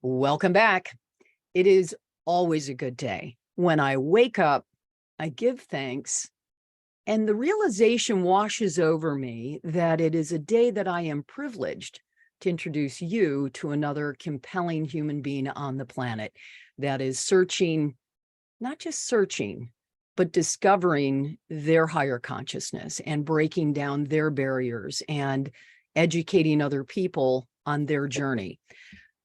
Welcome back. It is always a good day. When I wake up, I give thanks, and the realization washes over me that it is a day that I am privileged to introduce you to another compelling human being on the planet that is searching, not just searching, but discovering their higher consciousness and breaking down their barriers and educating other people on their journey.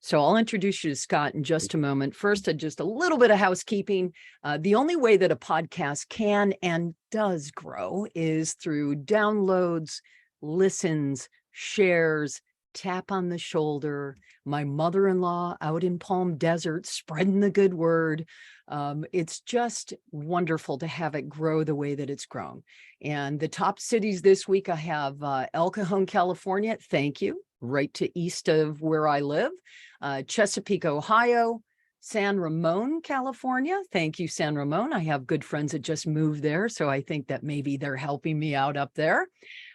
So I'll introduce you to Scott in just a moment. First, just a little bit of housekeeping. The only way that a podcast can and does grow is through downloads, listens, shares, tap on the shoulder. My mother-in-law out in Palm Desert spreading the good word. It's just wonderful to have it grow the way that it's grown. And the top cities this week, I have El Cajon, California. Thank you. Right to east of where I live. Chesapeake, Ohio, San Ramon, California. Thank you, San Ramon. I have good friends that just moved there, so I think that maybe they're helping me out up there.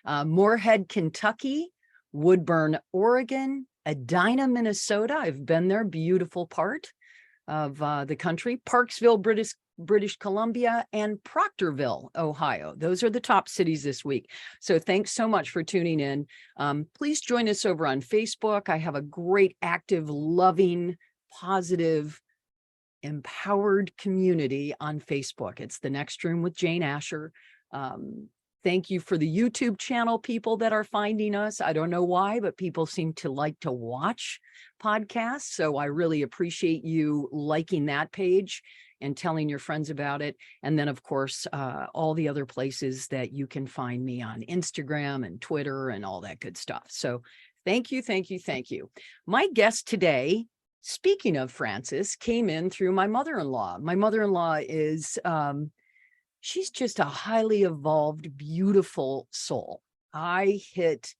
Moorhead, Kentucky, Woodburn, Oregon, Edina, Minnesota. I've been there, beautiful part of the country. Parksville, British Columbia, and Proctorville, Ohio. Those are the top cities this week. So thanks so much for tuning in. Please join us over on Facebook. I have a great, active, loving, positive, empowered community on Facebook. It's The Next Room with Jane Asher. Thank you for the YouTube channel, people that are finding us. I don't know why, but people seem to like to watch podcasts. So I really appreciate you liking that page and telling your friends about it. And then, of course, all the other places that you can find me on Instagram and Twitter and all that good stuff. So thank you, thank you, thank you. My guest today, speaking of Frances, came in through my mother-in-law. My mother-in-law is, she's just a highly evolved, beautiful soul. I hit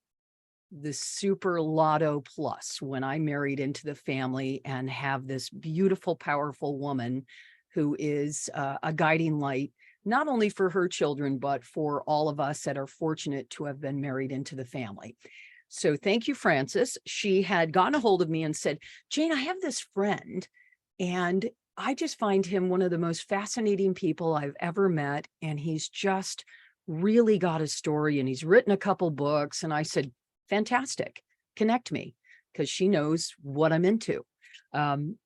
the super lotto plus when I married into the family and have this beautiful, powerful woman who is a guiding light, not only for her children, but for all of us that are fortunate to have been married into the family. So thank you, Frances. She had gotten a hold of me and said, Jane, I have this friend, and I just find him one of the most fascinating people I've ever met. And he's just really got a story, and he's written a couple books. And I said, fantastic, connect me, because she knows what I'm into.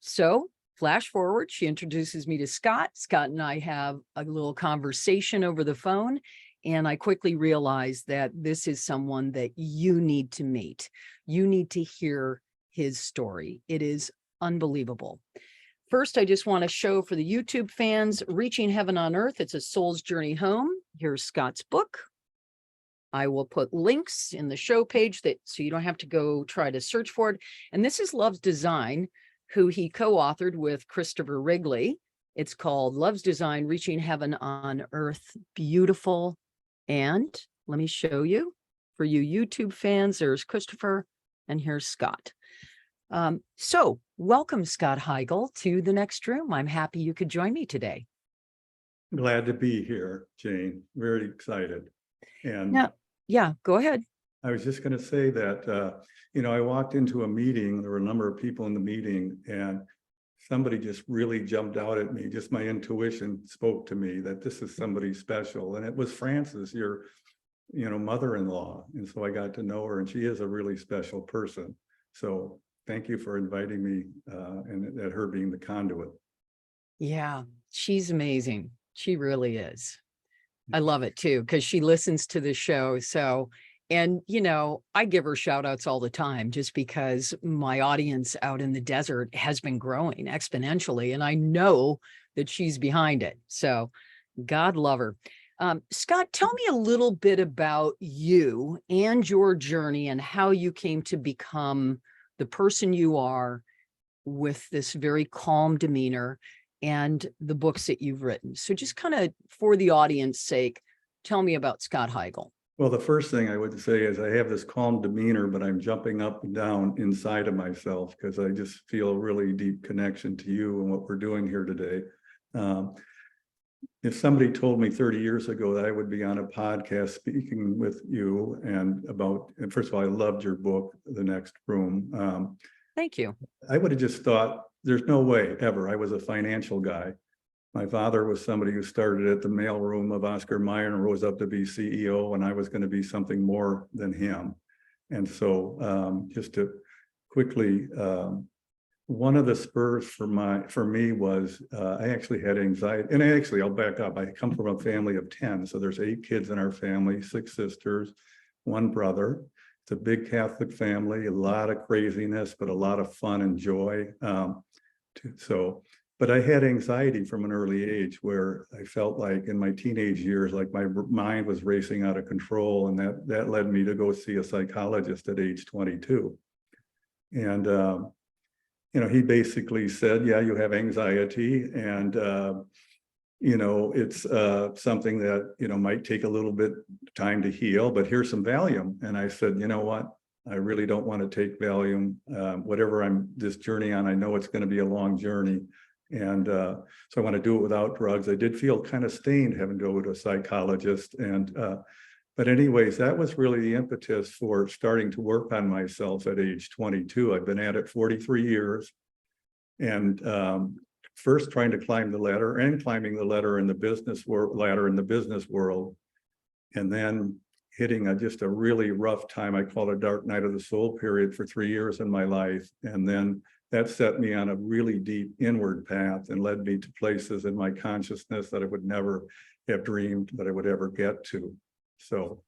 So flash forward, she introduces me to Scott. Scott and I have a little conversation over the phone, and I quickly realized that this is someone that you need to meet. You need to hear his story. It is unbelievable. First, I just want to show for the YouTube fans, Reaching Heaven on Earth. It's a soul's journey home. Here's Scott's book. I will put links in the show page so you don't have to go try to search for it. And this is Love's Design, who he co-authored with Christopher Wrigley. It's called Love's Design, Reaching Heaven on Earth. Beautiful. And let me show you. For you YouTube fans, there's Christopher and here's Scott. So welcome, Scott Hiegel, to The Next Room. I'm happy you could join me today. Glad to be here, Jane. Very excited. And yeah, go ahead. I was just going to say that, I walked into a meeting, there were a number of people in the meeting, and somebody just really jumped out at me. Just my intuition spoke to me that this is somebody special. And it was Frances, your, mother-in-law. And so I got to know her, and she is a really special person. So thank you for inviting me and that her being the conduit. Yeah, she's amazing. She really is. I love it too, because she listens to the show. So, and I give her shout outs all the time just because my audience out in the desert has been growing exponentially. And I know that she's behind it. So God love her. Scott, tell me a little bit about you and your journey and how you came to become the person you are with this very calm demeanor and the books that you've written. So just kind of for the audience sake, tell me about Scott Hiegel. Well, the first thing I would say is I have this calm demeanor, but I'm jumping up and down inside of myself because I just feel a really deep connection to you and what we're doing here today. If somebody told me 30 years ago that I would be on a podcast speaking with you and first of all, I loved your book, The Next Room. Thank you. I would have just thought, there's no way ever. I was a financial guy. My father was somebody who started at the mailroom of Oscar Mayer and rose up to be CEO, and I was going to be something more than him. And so just to quickly, one of the spurs for me was I actually had anxiety. And actually, I'll back up. I come from a family of 10. So there's 8 kids in our family, 6 sisters, 1 brother. It's a big Catholic family, a lot of craziness, but a lot of fun and joy. But I had anxiety from an early age where I felt like in my teenage years, like my mind was racing out of control. And that led me to go see a psychologist at age 22. And, he basically said, yeah, you have anxiety, and, it's something that, might take a little bit time to heal, but here's some Valium. And I said, you know what? I really don't want to take Valium. Whatever this journey on, I know it's going to be a long journey. And so I want to do it without drugs. I did feel kind of stained having to go to a psychologist. But anyways, that was really the impetus for starting to work on myself at age 22. I've been at it 43 years. And first trying to climb the ladder and climbing the ladder in the business world. And then hitting just a really rough time. I call it a dark night of the soul period for 3 years in my life. And then that set me on a really deep inward path and led me to places in my consciousness that I would never have dreamed that I would ever get to. So,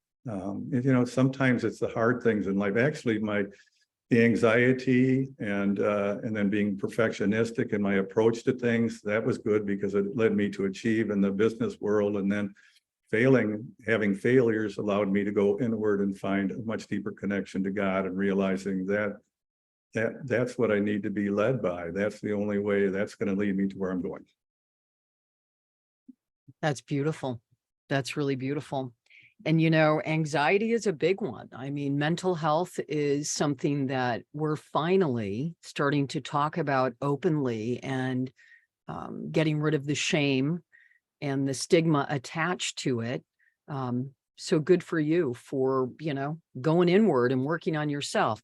sometimes it's the hard things in life. Actually, the anxiety and then being perfectionistic in my approach to things, that was good because it led me to achieve in the business world. And then having failures allowed me to go inward and find a much deeper connection to God, and realizing that's what I need to be led by. That's the only way that's going to lead me to where I'm going. That's beautiful. That's really beautiful. And, anxiety is a big one. I mean, mental health is something that we're finally starting to talk about openly, and getting rid of the shame and the stigma attached to it. So good for you for, going inward and working on yourself.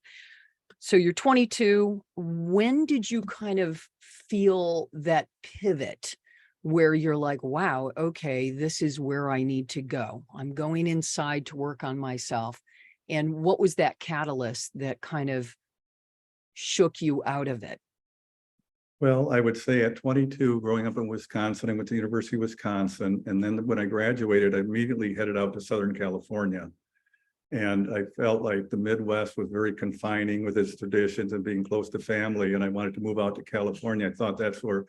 So you're 22. When did you kind of feel that pivot where you're like, wow, okay, this is where I need to go. I'm going inside to work on myself. And what was that catalyst that kind of shook you out of it? Well, I would say at 22, growing up in Wisconsin, I went to the University of Wisconsin. And then when I graduated, I immediately headed out to Southern California. And I felt like the Midwest was very confining with its traditions and being close to family. And I wanted to move out to California. I thought that's where,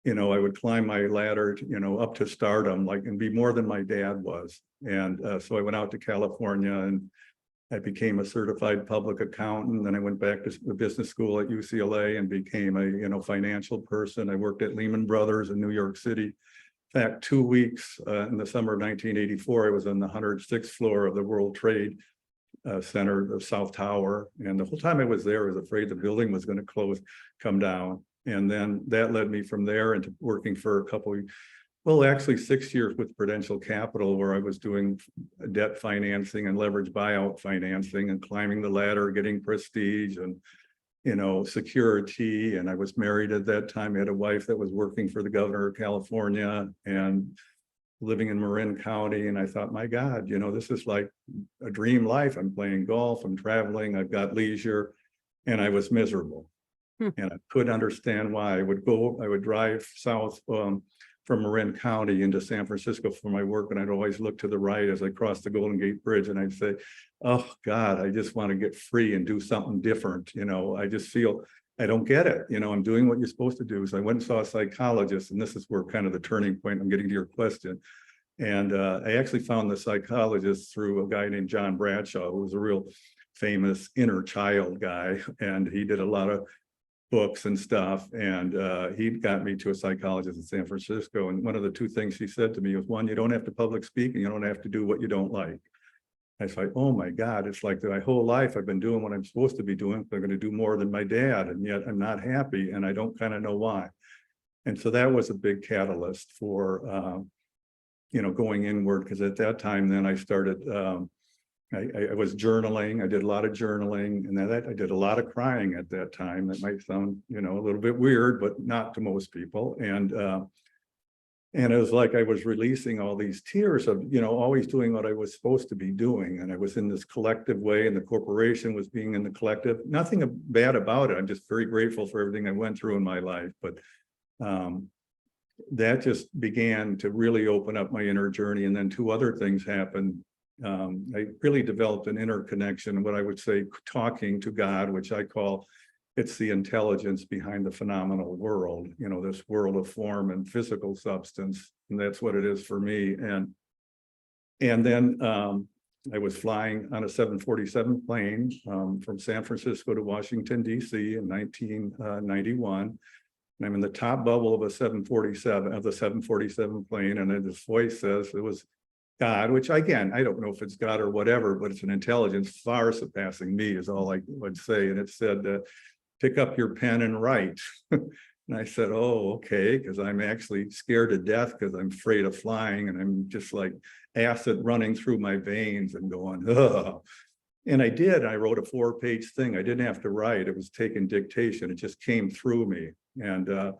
I would climb my ladder, up to stardom, and be more than my dad was. And so I went out to California, and I became a certified public accountant. Then I went back to the business school at UCLA and became a, financial person. I worked at Lehman Brothers in New York City. In fact, 2 weeks in the summer of 1984, I was on the 106th floor of the World Trade Center, the South Tower. And the whole time I was there, I was afraid the building was going to come down. And then that led me from there into working for actually 6 years with Prudential Capital, where I was doing debt financing and leverage buyout financing and climbing the ladder, getting prestige and, security. And I was married at that time. I had a wife that was working for the governor of California and living in Marin County. And I thought, my God, this is like a dream life. I'm playing golf, I'm traveling, I've got leisure, and I was miserable. And I couldn't understand why. I would drive south from Marin County into San Francisco for my work. And I'd always look to the right as I crossed the Golden Gate Bridge. And I'd say, oh God, I just want to get free and do something different. I just feel I don't get it. I'm doing what you're supposed to do. So I went and saw a psychologist, and this is where kind of the turning point, I'm getting to your question. And I actually found the psychologist through a guy named John Bradshaw, who was a real famous inner child guy. And he did a lot of books and stuff. And he got me to a psychologist in San Francisco. And one of the 2 things he said to me was, one, you don't have to public speak, and you don't have to do what you don't like. I was like, oh my God, it's like my whole life I've been doing what I'm supposed to be doing. I'm going to do more than my dad. And yet I'm not happy, and I don't kind of know why. And so that was a big catalyst for, going inward. Because at that time, then I started I was journaling. I did a lot of journaling, and that I did a lot of crying at that time. That might sound, a little bit weird, but not to most people. And it was like I was releasing all these tears of, always doing what I was supposed to be doing. And I was in this collective way, and the corporation was being in the collective. Nothing bad about it. I'm just very grateful for everything I went through in my life. But that just began to really open up my inner journey. And then two other things happened. I really developed an inner connection, what I would say, talking to God, which I call it's the intelligence behind the phenomenal world, this world of form and physical substance. And that's what it is for me. And then I was flying on a 747 plane from San Francisco to Washington, D.C. in 1991. And I'm in the top bubble of the 747 plane. And then this voice says it was God, which again, I don't know if it's God or whatever, but it's an intelligence far surpassing me is all I would say. And it said, pick up your pen and write. And I said, oh, okay, because I'm actually scared to death because I'm afraid of flying. And I'm just like acid running through my veins and going, ugh. And I did. I wrote a 4-page thing. I didn't have to write. It was taking dictation. It just came through me. And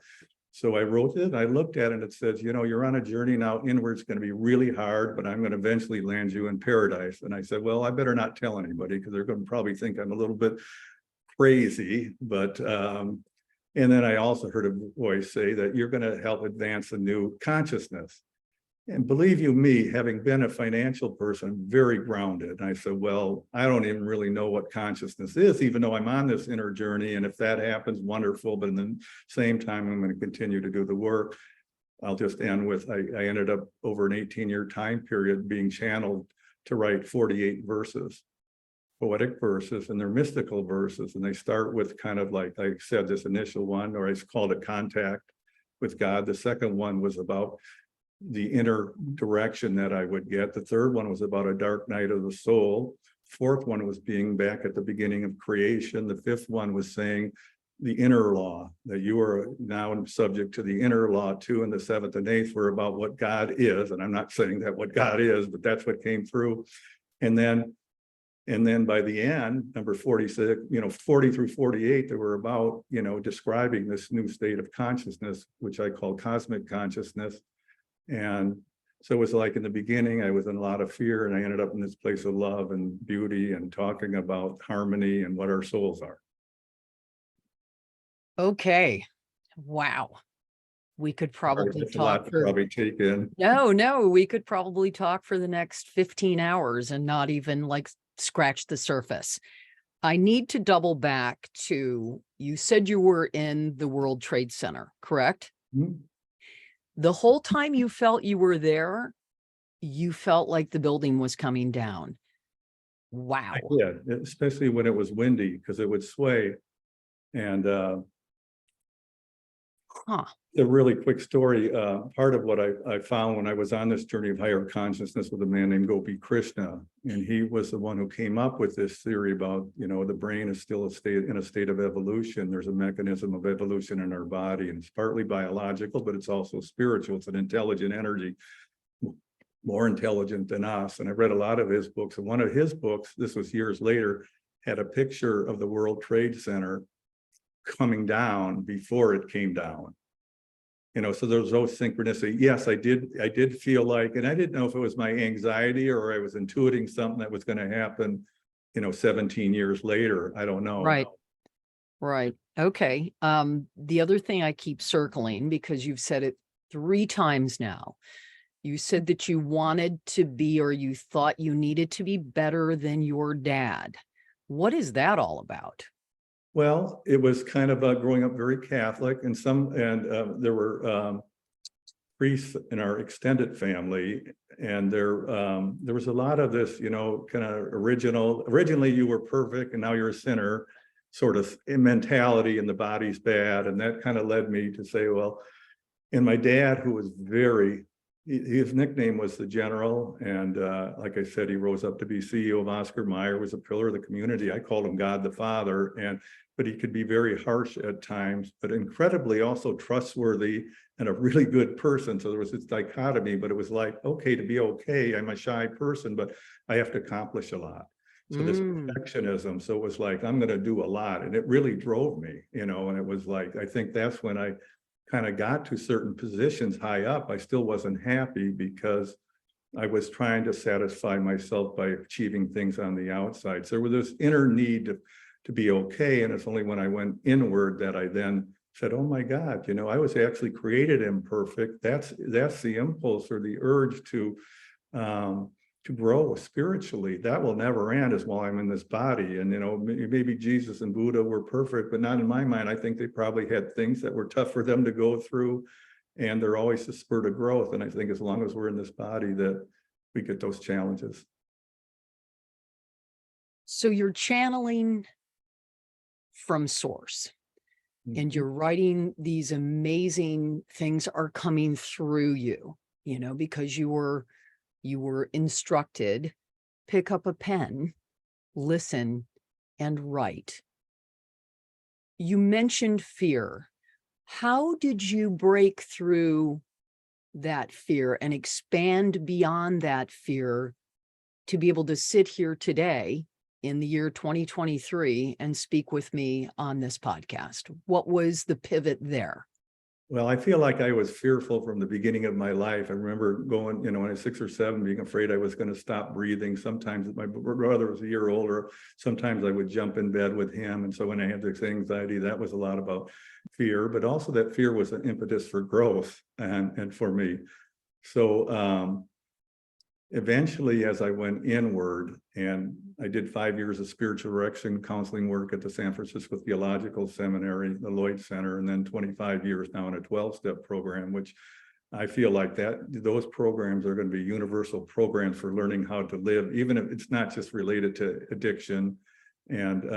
so I wrote it. I looked at it and it says, you're on a journey now inward. It's going to be really hard, but I'm going to eventually land you in paradise. And I said, well, I better not tell anybody because they're going to probably think I'm a little bit crazy. But and then I also heard a voice say that you're going to help advance a new consciousness. And believe you me, having been a financial person, very grounded. And I said, well, I don't even really know what consciousness is, even though I'm on this inner journey. And if that happens, wonderful. But in the same time, I'm going to continue to do the work. I'll just end with, I ended up over an 18-year time period being channeled to write 48 verses, poetic verses, and they're mystical verses. And they start with kind of like I said, this initial one, or I called it contact with God. The second one was about the inner direction that I would get. The third one was about a dark night of the soul. Fourth one was being back at the beginning of creation. The fifth one was saying the inner law, that you are now subject to the inner law too. And the seventh and eighth were about what God is. And I'm not saying that what God is, but that's what came through. And then by the end, number 46, 40 through 48, they were about, describing this new state of consciousness, which I call cosmic consciousness. And so it was like in the beginning, I was in a lot of fear, and I ended up in this place of love and beauty and talking about harmony and what our souls are. Okay. Wow. We could probably That's a lot to probably take in. No, we could probably talk for the next 15 hours and not even like scratch the surface. I need to double back to, you said you were in the World Trade Center, correct? Mhm. The whole time you felt you were there, you felt like the building was coming down. Wow. Yeah, especially when it was windy, because it would sway. And a really quick story. Part of what I found when I was on this journey of higher consciousness with a man named Gopi Krishna, and he was the one who came up with this theory about, the brain is still in a state of evolution. There's a mechanism of evolution in our body, and it's partly biological, but it's also spiritual. It's an intelligent energy, more intelligent than us. And I read a lot of his books, and one of his books, this was years later, had a picture of the World Trade Center coming down before it came down. So there's no synchronicity. Yes, I did feel like, and I didn't know if it was my anxiety or I was intuiting something that was going to happen, 17 years later. I don't know. Right. Okay. The other thing I keep circling, because you've said it 3 times now, you said that you wanted to be, or you thought you needed to be better than your dad. What is that all about? Well, it was kind of growing up very Catholic, and there were priests in our extended family, and there was a lot of this, kind of originally you were perfect and now you're a sinner sort of mentality, and the body's bad. And that kind of led me to say, well, and my dad, who was his nickname was the General. And like I said, he rose up to be CEO of Oscar Mayer, was a pillar of the community. I called him God the Father. but he could be very harsh at times, but incredibly also trustworthy and a really good person. So there was this dichotomy, but it was like, okay, to be okay, I'm a shy person, but I have to accomplish a lot. So this perfectionism, so it was like, I'm going to do a lot. And it really drove me, and it was like, I think that's when I kind of got to certain positions high up. I still wasn't happy because I was trying to satisfy myself by achieving things on the outside. So there was this inner need to be okay. And it's only when I went inward that I then said, oh my God, I was actually created imperfect. That's the impulse or the urge to grow spiritually. That will never end as while I'm in this body. And, maybe Jesus and Buddha were perfect, but not in my mind. I think they probably had things that were tough for them to go through. And they're always a spurt of growth. And I think as long as we're in this body that we get those challenges. So you're channeling from source and you're writing these amazing things are coming through you, because you were instructed, pick up a pen, listen, and write. You mentioned fear. How did you break through that fear and expand beyond that fear to be able to sit here today in the year 2023 and speak with me on this podcast? What was the pivot there? Well, I feel like I was fearful from the beginning of my life. I remember going, when I was 6 or 7, being afraid I was going to stop breathing. Sometimes my brother was a year older. Sometimes I would jump in bed with him. And so when I had this anxiety, that was a lot about fear, but also that fear was an impetus for growth and for me. So eventually, as I went inward, and I did 5 years of spiritual direction counseling work at the San Francisco Theological Seminary, the Lloyd Center, and then 25 years now in a 12-step program, which I feel like those programs are going to be universal programs for learning how to live, even if it's not just related to addiction. And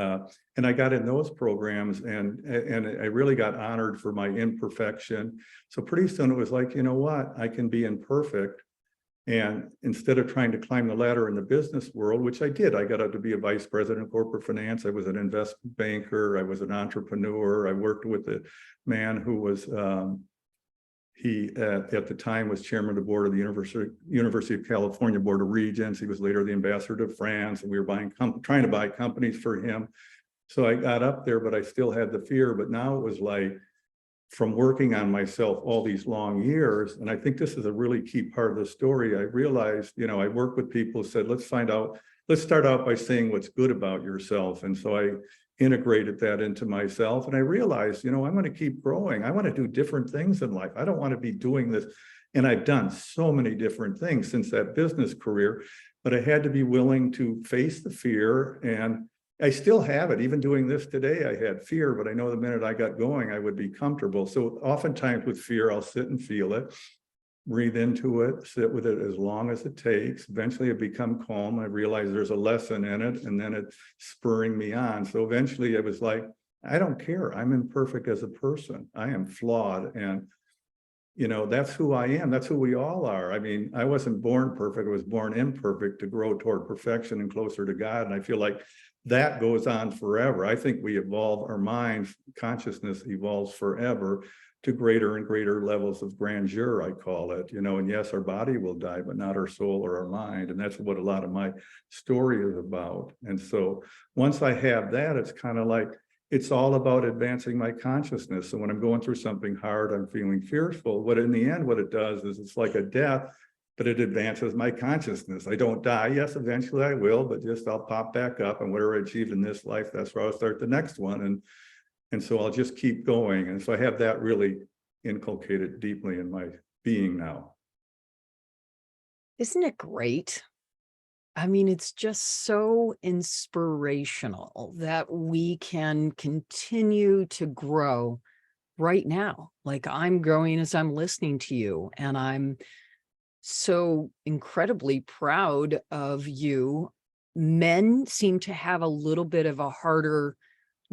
I got in those programs and I really got honored for my imperfection. So pretty soon it was like, what? I can be imperfect. And instead of trying to climb the ladder in the business world, which I did, I got up to be a vice president of corporate finance. I was an investment banker. I was an entrepreneur. I worked with a man who was, he at the time was chairman of the board of the University of California Board of Regents. He was later the ambassador to France, and we were trying to buy companies for him. So I got up there, but I still had the fear. But now it was like, from working on myself all these long years, and I think this is a really key part of the story, I realized, I work with people who said, let's start out by saying what's good about yourself. And so I integrated that into myself, and I realized, I'm going to keep growing. I want to do different things in life. I don't want to be doing this. And I've done so many different things since that business career, but I had to be willing to face the fear, and I still have it. Even doing this today, I had fear, but I know the minute I got going, I would be comfortable. So oftentimes with fear, I'll sit and feel it, breathe into it, sit with it as long as it takes. Eventually I become calm. I realize there's a lesson in it, and then it's spurring me on. So eventually it was like, I don't care. I'm imperfect as a person. I am flawed. And that's who I am. That's who we all are. I mean, I wasn't born perfect. I was born imperfect to grow toward perfection and closer to God. And I feel like that goes on forever. I think we evolve, our minds, consciousness evolves forever to greater and greater levels of grandeur, I call it, and yes, our body will die, but not our soul or our mind. And that's what a lot of my story is about. And so once I have that, it's kind of like, it's all about advancing my consciousness. So when I'm going through something hard, I'm feeling fearful. But in the end, what it does is it's like a death, but it advances my consciousness. I don't die. Yes, eventually I will, but just I'll pop back up, and whatever I achieved in this life, that's where I'll start the next one. And so I'll just keep going. And so I have that really inculcated deeply in my being now. Isn't it great? I mean, it's just so inspirational that we can continue to grow right now. Like I'm growing as I'm listening to you, and I'm so incredibly proud of you. Men seem to have a little bit of a harder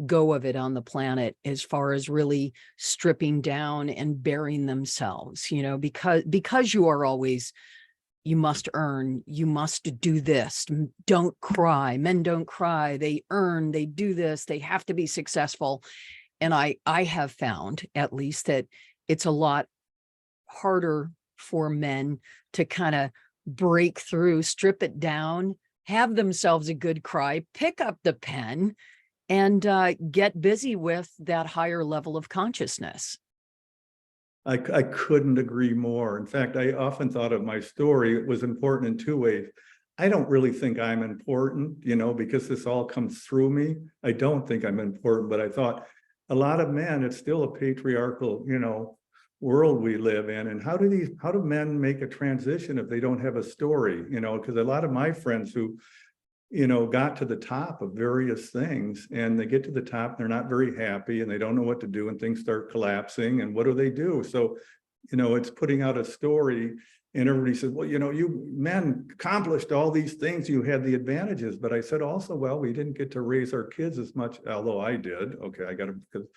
go of it on the planet as far as really stripping down and bearing themselves, because you are always you must earn, you must do this, don't cry, men don't cry, they earn, they do this, they have to be successful. And I have found, at least, that it's a lot harder for men to kind of break through, strip it down, have themselves a good cry, pick up the pen, and get busy with that higher level of consciousness. I couldn't agree more. In fact, I often thought of my story, it was important in two ways. I don't really think I'm important, you know, because this all comes through me. I don't think I'm important, but I thought a lot of men, it's still a patriarchal, you know, world we live in. And how do men make a transition if they don't have a story? You know, because a lot of my friends who, you know, got to the top of various things, and they get to the top, they're not very happy and they don't know what to do, and things start collapsing. And what do? So, you know, it's putting out a story, and everybody says, well, you know, you men accomplished all these things, you had the advantages. But I said also, well, we didn't get to raise our kids as much, although I did. Okay, I got to, because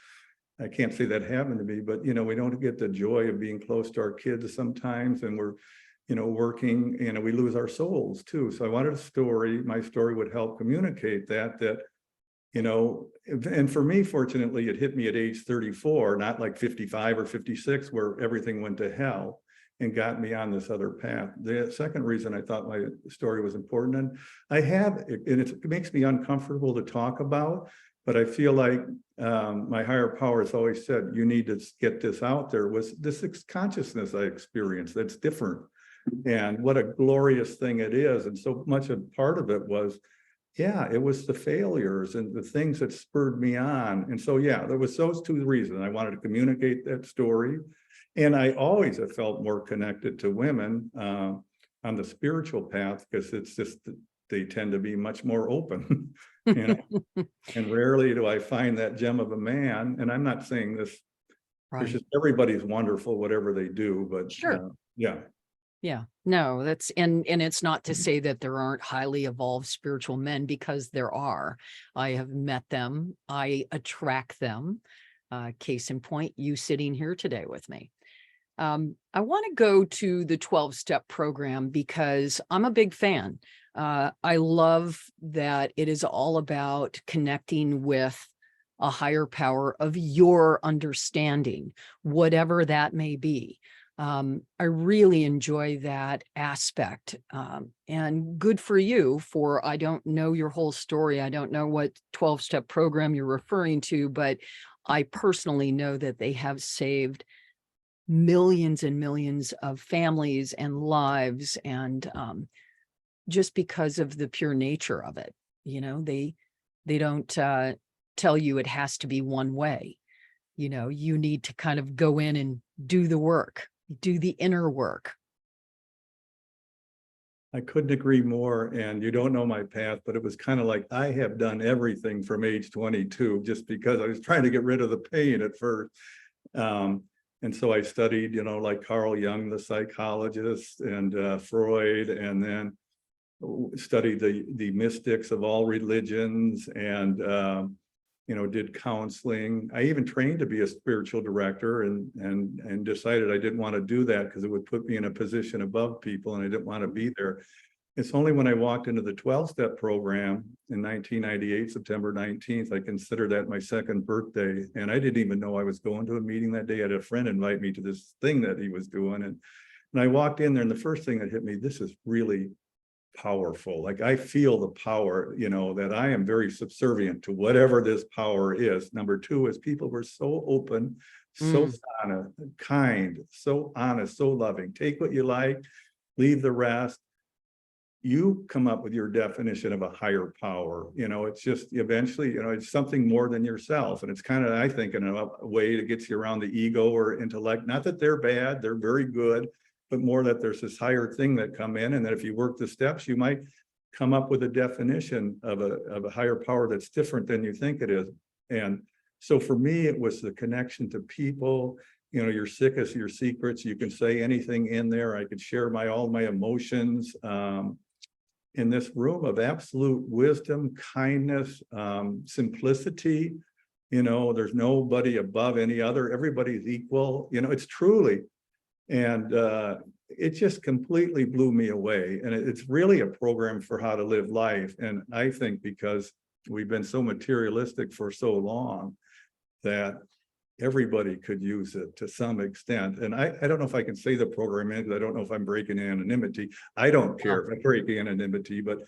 I can't say that happened to me, but, you know, we don't get the joy of being close to our kids sometimes, and we're, you know, working, you know, we lose our souls too. So I wanted a story. My story would help communicate that, you know, and for me, fortunately, it hit me at age 34, not like 55 or 56, where everything went to hell, and got me on this other path. The second reason I thought my story was important, and it makes me uncomfortable to talk about, but I feel like my higher power has always said, you need to get this out there, was this consciousness I experienced that's different. And what a glorious thing it is. And so much of part of it was, yeah, it was the failures and the things that spurred me on. And so, yeah, there was those two reasons. I wanted to communicate that story. And I always have felt more connected to women on the spiritual path, because it's just, they tend to be much more open, you know, and rarely do I find that gem of a man. And I'm not saying this, there's Right. just, everybody's wonderful, whatever they do, but Sure. yeah. Yeah, no, that's, and it's not to say that there aren't highly evolved spiritual men, because there are. I have met them. I attract them. Case in point, you sitting here today with me. I want to go to the 12-step program because I'm a big fan. I love that it is all about connecting with a higher power of your understanding, whatever that may be. I really enjoy that aspect, and good for you. For, I don't know your whole story. I don't know what 12-step program you're referring to, but I personally know that they have saved millions and millions of families and lives, and just because of the pure nature of it. You know, they don't tell you it has to be one way. You know, you need to kind of go in and do the work, do the inner work. I couldn't agree more. And you don't know my path, but it was kind of like I have done everything from age 22, just because I was trying to get rid of the pain at first. And so I studied, you know, like Carl Jung, the psychologist, and Freud, and then studied the mystics of all religions, and you know, did counseling. I even trained to be a spiritual director, and decided I didn't want to do that because it would put me in a position above people, and I didn't want to be there. It's only when I walked into the 12-step program in 1998, September 19th, I considered that my second birthday. And I didn't even know I was going to a meeting that day. I had a friend invite me to this thing that he was doing. And I walked in there, and the first thing that hit me, this is really powerful. Like, I feel the power, you know, that I am very subservient to whatever this power is. Number two is people were so open, so kind, so honest, so loving. Take what you like, leave the rest. You come up with your definition of a higher power. You know, it's just eventually, you know, it's something more than yourself. And it's kind of, I think, in a way that gets you around the ego or intellect. Not that they're bad, they're very good, but more that there's this higher thing that come in, and that if you work the steps, you might come up with a definition of a higher power that's different than you think it is. And so for me, it was the connection to people. You know, your sickest, your secrets, you can say anything in there. I could share all my emotions. In this room of absolute wisdom, kindness, simplicity. You know, there's nobody above any other. Everybody's equal. You know, it's truly, And it just completely blew me away. And it's really a program for how to live life. And I think because we've been so materialistic for so long that everybody could use it to some extent. And I don't know if I can say the program is, I don't know if I'm breaking anonymity. I don't care if I break anonymity, but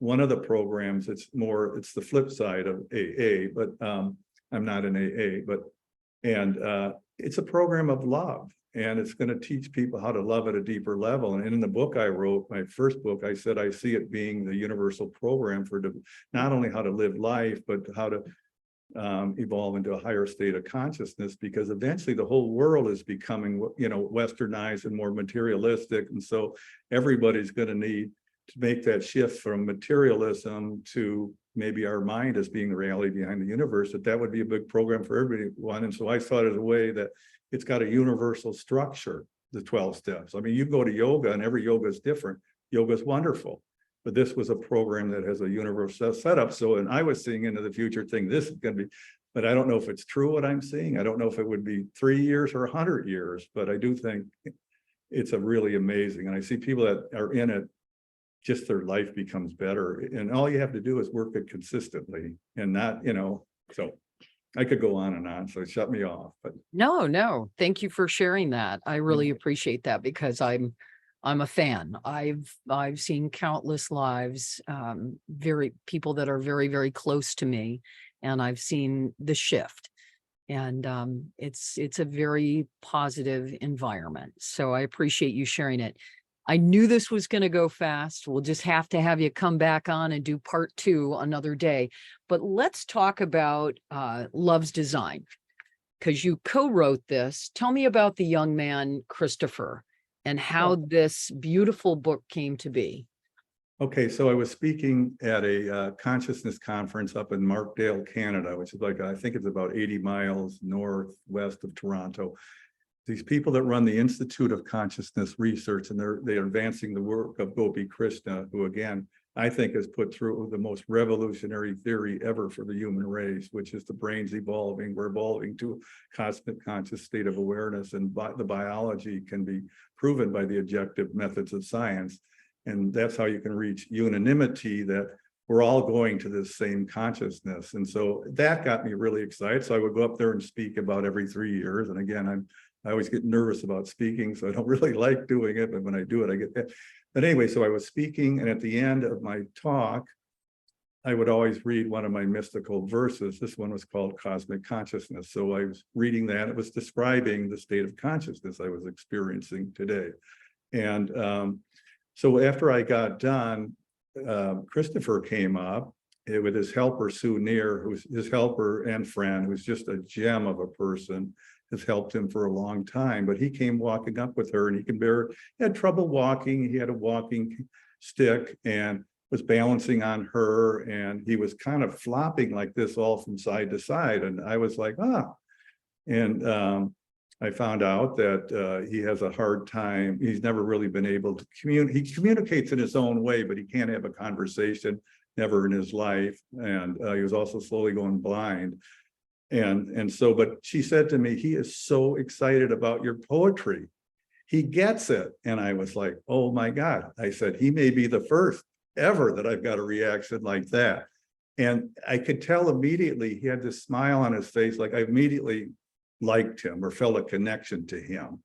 one of the programs, it's the flip side of AA, but I'm not an AA, but, and it's a program of love. And it's going to teach people how to love at a deeper level. And in the book I wrote, my first book, I said, I see it being the universal program for not only how to live life, but how to evolve into a higher state of consciousness, because eventually the whole world is becoming, westernized and more materialistic. And so everybody's going to need to make that shift from materialism to maybe our mind as being the reality behind the universe, that would be a big program for everyone. And so I saw it as a way that it's got a universal structure, the 12 steps. I mean, you go to yoga and every yoga is different. Yoga is wonderful, but this was a program that has a universal setup. So, and I was seeing into the future thing, this is going to be, but I don't know if it's true what I'm seeing. I don't know if it would be 3 years or 100 years, but I do think it's a really amazing. And I see people that are in it, just their life becomes better. And all you have to do is work it consistently and not, so I could go on, so shut me off. But No. Thank you for sharing that. I really appreciate that because I'm a fan. I've seen countless lives, people that are very, very close to me, and I've seen the shift. And it's a very positive environment. So I appreciate you sharing it. I knew this was going to go fast. We'll just have to have you come back on and do part 2 another day. But let's talk about Love's Design, because you co-wrote this. Tell me about the young man, Christopher, and how this beautiful book came to be. Okay, so I was speaking at a consciousness conference up in Markdale, Canada, which is I think it's about 80 miles northwest of Toronto. These people that run the Institute of Consciousness Research, and they're advancing the work of Gopi Krishna, who again, I think has put through the most revolutionary theory ever for the human race, which is the brain's evolving. We're evolving to a cosmic conscious state of awareness, and the biology can be proven by the objective methods of science. And that's how you can reach unanimity, that we're all going to this same consciousness. And so that got me really excited. So I would go up there and speak about every 3 years. And again, I always get nervous about speaking, so I don't really like doing it, but when I do it, I get that. But anyway, so I was speaking, and at the end of my talk, I would always read one of my mystical verses. This one was called Cosmic Consciousness. So I was reading that. It was describing the state of consciousness I was experiencing today. And so after I got done, Christopher came up with his helper, Sue Neer, who's his helper and friend, who's just a gem of a person, has helped him for a long time. But he came walking up with her, and he had trouble walking. He had a walking stick and was balancing on her, and he was kind of flopping like this all from side to side. And I was like, and I found out that he has a hard time. He's never really been able to communicate. He communicates in his own way, but he can't have a conversation, never in his life. And he was also slowly going blind. And so, but she said to me, he is so excited about your poetry. He gets it. And I was like, oh my God. I said, he may be the first ever that I've got a reaction like that. And I could tell immediately he had this smile on his face, like I immediately liked him or felt a connection to him.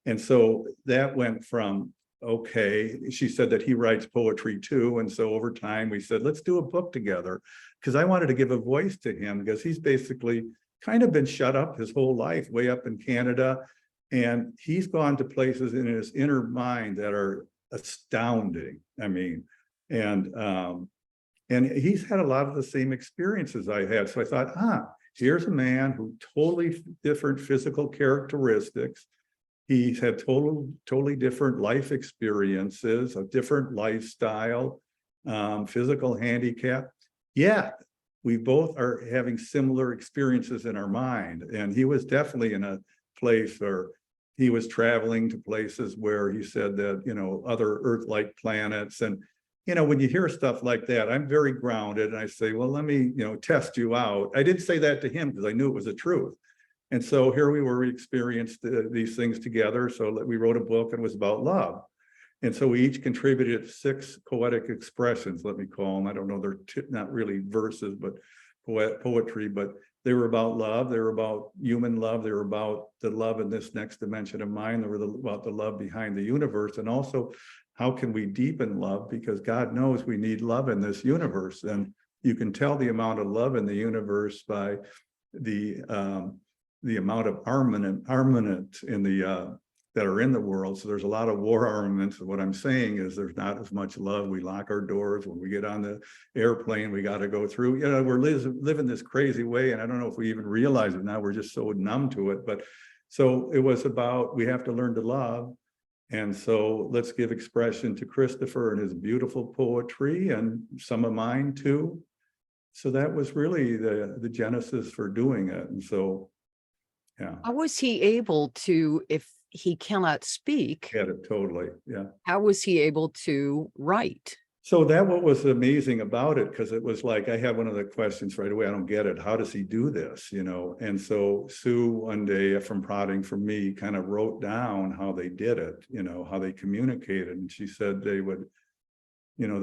And so that went from, okay, she said that he writes poetry too. And so over time we said, let's do a book together, because I wanted to give a voice to him, because he's basically kind of been shut up his whole life, way up in Canada. And he's gone to places in his inner mind that are astounding. I mean, and he's had a lot of the same experiences I had. So I thought, here's a man who totally different physical characteristics. He's had totally different life experiences, a different lifestyle, physical handicap. Yeah, we both are having similar experiences in our mind. And he was definitely in a place where he was traveling to places where he said that, other Earth-like planets. And, when you hear stuff like that, I'm very grounded. And I say, well, let me, test you out. I didn't say that to him because I knew it was the truth. And so here we were, we experienced these things together. So we wrote a book and it was about love. And so we each contributed 6 poetic expressions, let me call them. I don't know, they're not really verses, but poetry, but they were about love. They were about human love. They were about the love in this next dimension of mine. They were about the love behind the universe. And also, how can we deepen love? Because God knows we need love in this universe. And you can tell the amount of love in the universe by the amount of armament in the that are in the world. So there's a lot of war armaments. What I'm saying is there's not as much love. We lock our doors when we get on the airplane. We got to go through. You know, we're living this crazy way, and I don't know if we even realize it now. We're just so numb to it. But so it was about we have to learn to love. And so let's give expression to Christopher and his beautiful poetry, and some of mine too. So that was really the genesis for doing it. And so, yeah. How was he able to, if he cannot speak, Get it totally. Yeah. how was he able to write? So that what was amazing about it, because it was like, I had one of the questions right away. I don't get it. How does he do this? You know? And so Sue one day from prodding for me kind of wrote down how they did it, you know, how they communicated. And she said they would, you know,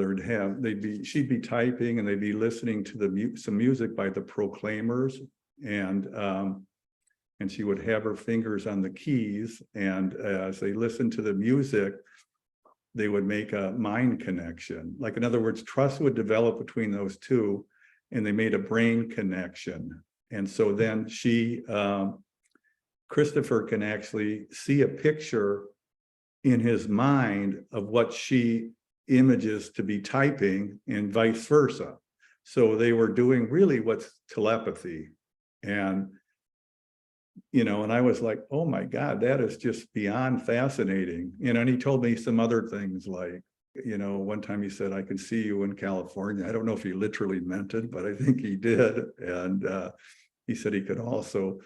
she'd be typing and they'd be listening to some music by the Proclaimers. And she would have her fingers on the keys, and as they listened to the music, they would make a mind connection. Like, in other words, trust would develop between those two, and they made a brain connection. And so then Christopher can actually see a picture in his mind of what she images to be typing, and vice versa. So they were doing really what's telepathy. And you know, and I was like, oh my God, that is just beyond fascinating. You know, and he told me some other things like, you know, one time he said, I can see you in California. I don't know if he literally meant it, but I think he did. And he said he could also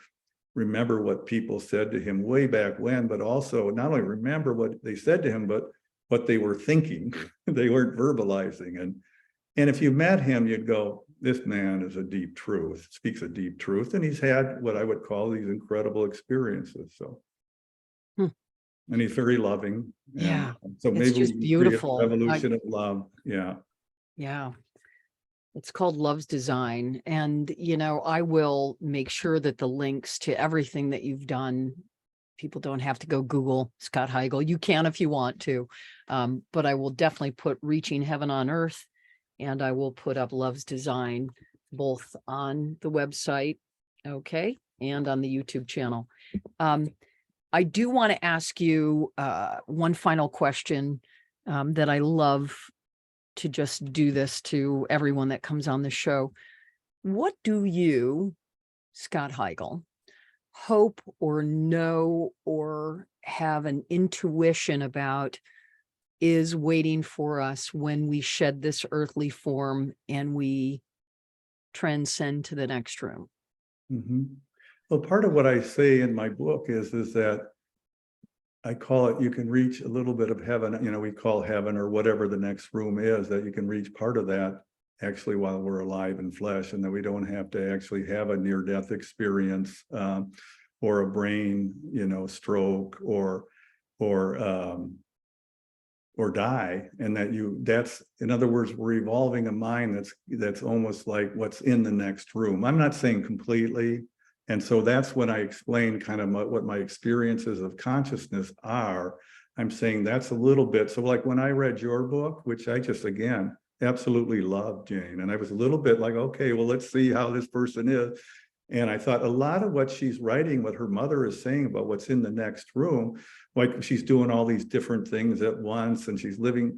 remember what people said to him way back when, but also not only remember what they said to him, but what they were thinking. They weren't verbalizing. And if you met him, you'd go, this man is a deep truth, speaks a deep truth. And he's had what I would call these incredible experiences. So, and he's very loving. Yeah. And so It's maybe we just can create a beautiful. revolution of love. Yeah. Yeah. It's called Love's Design. And, you know, I will make sure that the links to everything that you've done, people don't have to go Google Scott Hiegel. You can if you want to. But I will definitely put Reaching Heaven on Earth, and I will put up Love's Design both on the website, okay, and on the YouTube channel. I do want to ask you one final question that I love to just do this to everyone that comes on the show. What do you, Scott Hiegel, hope or know or have an intuition about is waiting for us when we shed this earthly form and we transcend to the next room? Well, part of what I say in my book is that I call it, you can reach a little bit of heaven, you know, we call heaven or whatever the next room is, that you can reach part of that actually while we're alive in flesh, and that we don't have to actually have a near-death experience or a brain, you know, stroke or die. And that's, in other words, we're evolving a mind that's almost like what's in the next room. I'm not saying completely. And so that's when I explain kind of what my experiences of consciousness are. I'm saying that's a little bit. So like when I read your book, which I just, again, absolutely loved, Jane. And I was a little bit like, okay, well, let's see how this person is. And I thought a lot of what she's writing, what her mother is saying about what's in the next room, like she's doing all these different things at once, and she's living,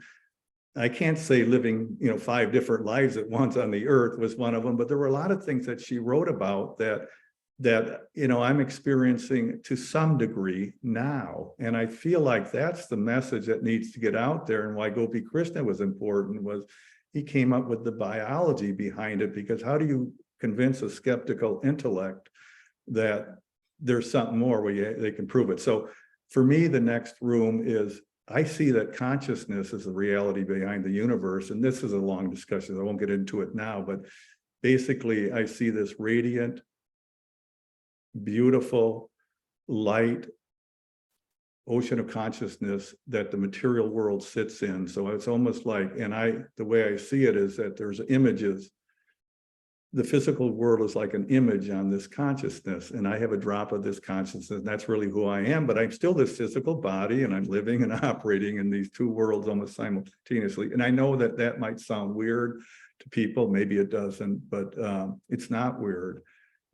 I can't say living, you know, 5 different lives at once on the earth was one of them, but there were a lot of things that she wrote about that, you know, I'm experiencing to some degree now. And I feel like that's the message that needs to get out there. And why Gopi Krishna was important was he came up with the biology behind it, because how do you convince a skeptical intellect that there's something more where they can prove it? So for me, the next room is, I see that consciousness is the reality behind the universe. And this is a long discussion. I won't get into it now, but basically I see this radiant beautiful, light ocean of consciousness that the material world sits in. So it's almost like, the way I see it is that there's images. The physical world is like an image on this consciousness, and I have a drop of this consciousness, and that's really who I am, but I'm still this physical body, and I'm living and operating in these two worlds almost simultaneously. And I know that that might sound weird to people, maybe it doesn't, but it's not weird.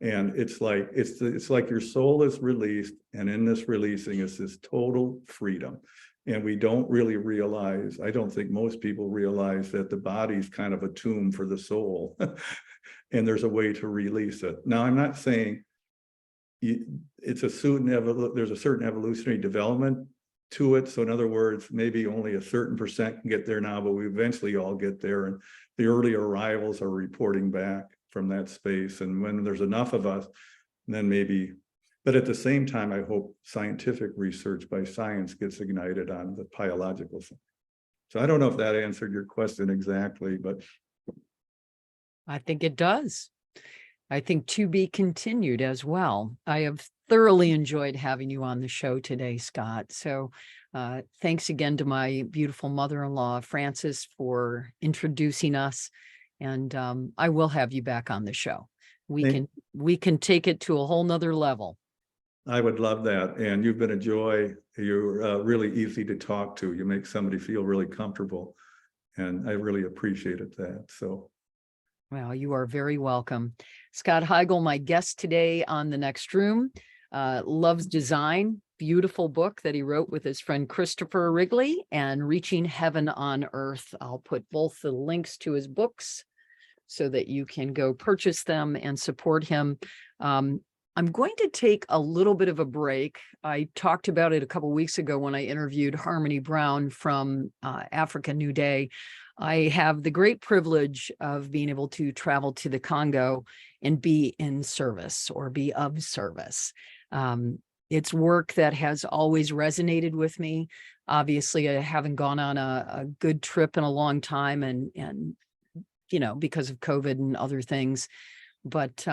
And it's like your soul is released, and in this releasing is this total freedom. And we don't really realize, I don't think most people realize, that the body's kind of a tomb for the soul. And there's a way to release it. Now, I'm not saying there's a certain evolutionary development to it. So in other words, maybe only a certain percent can get there now, but we eventually all get there. And the early arrivals are reporting back from that space. And when there's enough of us, then maybe, but at the same time, I hope scientific research by science gets ignited on the biological side. So I don't know if that answered your question exactly, but I think it does. I think to be continued as well. I have thoroughly enjoyed having you on the show today, Scott. So thanks again to my beautiful mother-in-law, Frances, for introducing us. And I will have you back on the show. We can take it to a whole nother level. I would love that. And you've been a joy. You're really easy to talk to. You make somebody feel really comfortable. And I really appreciated that. So. Well, you are very welcome. Scott Hiegel, my guest today on The Next Room, loves design, beautiful book that he wrote with his friend Christopher Wrigley, and Reaching Heaven on Earth. I'll put both the links to his books so that you can go purchase them and support him. I'm going to take a little bit of a break. I talked about it a couple of weeks ago when I interviewed Harmony Brown from Africa New Day. I have the great privilege of being able to travel to the Congo and be in service or be of service. It's work that has always resonated with me. Obviously, I haven't gone on a good trip in a long time, and because of COVID and other things, but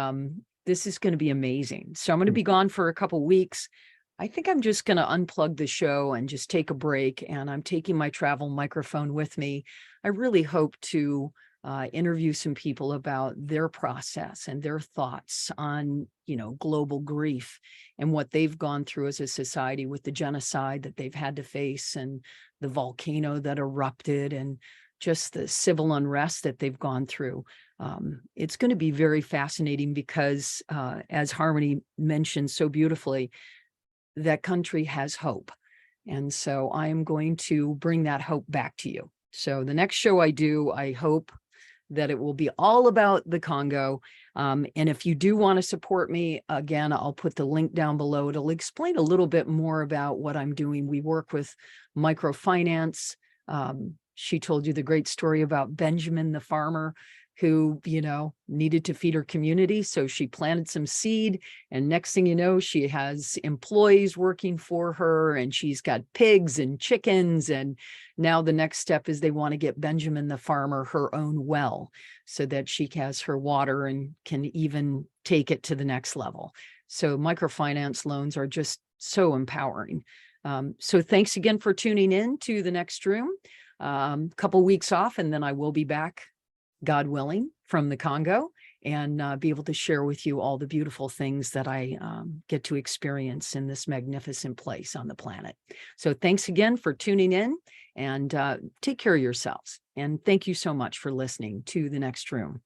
this is going to be amazing. So I'm going to be gone for a couple of weeks. I think I'm just going to unplug the show and just take a break, and I'm taking my travel microphone with me. I really hope to interview some people about their process and their thoughts on, global grief and what they've gone through as a society with the genocide that they've had to face, and the volcano that erupted, and just the civil unrest that they've gone through. It's going to be very fascinating because, as Harmony mentioned so beautifully, that country has hope. And so I am going to bring that hope back to you. So the next show I do, I hope that it will be all about the Congo. And if you do want to support me, again, I'll put the link down below. It'll explain a little bit more about what I'm doing. We work with microfinance. She told you the great story about Benjamin, the farmer, who, needed to feed her community. So she planted some seed, and next thing you know, she has employees working for her, and she's got pigs and chickens. And now the next step is they want to get Benjamin, the farmer, her own well so that she has her water and can even take it to the next level. So microfinance loans are just so empowering. So thanks again for tuning in to The Next Room. Couple weeks off, and then I will be back, God willing, from the Congo, and be able to share with you all the beautiful things that I get to experience in this magnificent place on the planet. So thanks again for tuning in, and take care of yourselves. And thank you so much for listening to The Next Room.